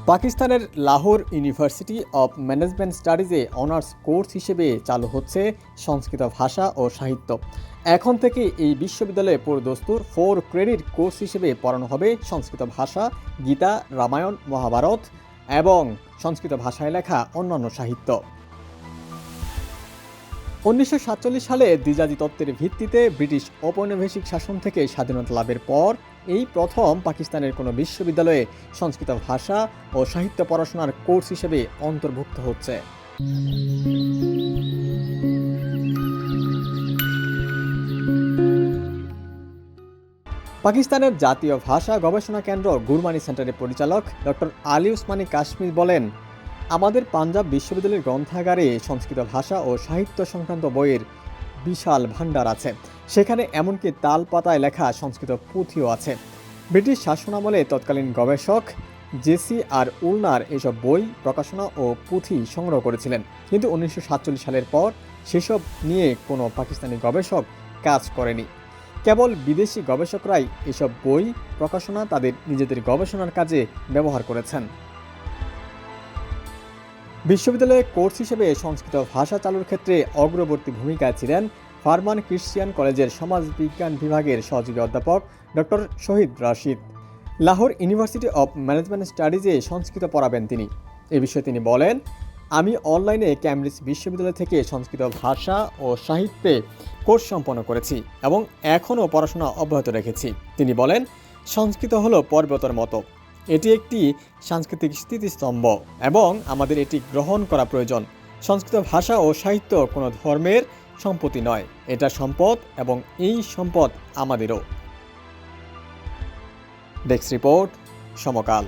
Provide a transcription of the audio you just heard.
পাকিস্তানের Lahore university of management স্টাডিজে honours course হিসেবে চালু হচ্ছে সংস্কৃত ভাষা ও সাহিত্য। এখন থেকে এই বিশ্ববিদ্যালয়ে পুরোদস্তুর 4 ক্রেডিট কোর্স হিসেবে পড়ানো হবে সংস্কৃত ভাষা, গীতা, রামায়ণ, মহাভারত এবং সংস্কৃত ভাষায় লেখা অন্যান্য সাহিত্য। 1947 সালে দ্বিজাতি তত্ত্বের ভিত্তিতে ব্রিটিশ ঔপনিবেশিক শাসন থেকে স্বাধীনতা লাভের পর এই প্রথম পাকিস্তানের কোনো বিশ্ববিদ্যালয়ে সংস্কৃত ভাষা ও সাহিত্য পড়াশোনার কোর্স হিসেবে অন্তর্ভুক্ত হচ্ছে। পাকিস্তানের জাতীয় ভাষা গবেষণা কেন্দ্র গুরমানি সেন্টারের পরিচালক ডক্টর আলী উসমানী কাশ্মীর বলেন, আমাদের পাঞ্জাব বিশ্ববিদ্যালয়ের গ্রন্থাগারে সংস্কৃত ভাষা ও সাহিত্য সংক্রান্ত বইয়ের বিশাল ভাণ্ডার আছে। সেখানে এমনকি তাল পাতায় লেখা সংস্কৃত পুঁথিও আছে। ব্রিটিশ শাসনামলে তৎকালীন গবেষক জেসি আর উলনার এসব বই, প্রকাশনা ও পুঁথি সংগ্রহ করেছিলেন, কিন্তু 1947 সালের পর সেসব নিয়ে কোনো পাকিস্তানি গবেষক কাজ করেনি। কেবল বিদেশি গবেষকরাই এসব বই, প্রকাশনা তাদের নিজেদের গবেষণার কাজে ব্যবহার করেছেন। বিশ্ববিদ্যালয়ে কোর্স হিসেবে সংস্কৃত ভাষা চালুর ক্ষেত্রে অগ্রবর্তী ভূমিকায় ছিলেন ফারমান ক্রিশ্চিয়ান কলেজের সমাজবিজ্ঞান বিভাগের সহযোগী অধ্যাপক doctor Shahid Rashid. Lahore university of management স্টাডিজে সংস্কৃত পড়াবেন তিনি। এ বিষয়ে তিনি বলেন, আমি অনলাইনে ক্যামব্রিজ বিশ্ববিদ্যালয় থেকে সংস্কৃত ভাষা ও সাহিত্যে কোর্স সম্পন্ন করেছি এবং এখনও পড়াশোনা অব্যাহত রেখেছি। তিনি বলেন, সংস্কৃত হলো পর্বতের মতো, এটি একটি সাংস্কৃতিক স্থিতিস্তম্ভ এবং আমাদের এটি গ্রহণ করা প্রয়োজন। সংস্কৃত ভাষা ও সাহিত্য কোনো ধর্মের সম্পত্তি নয়, এটা সম্পদ এবং এই সম্পদ আমাদেরও। ডেস্ক রিপোর্ট, সমকাল।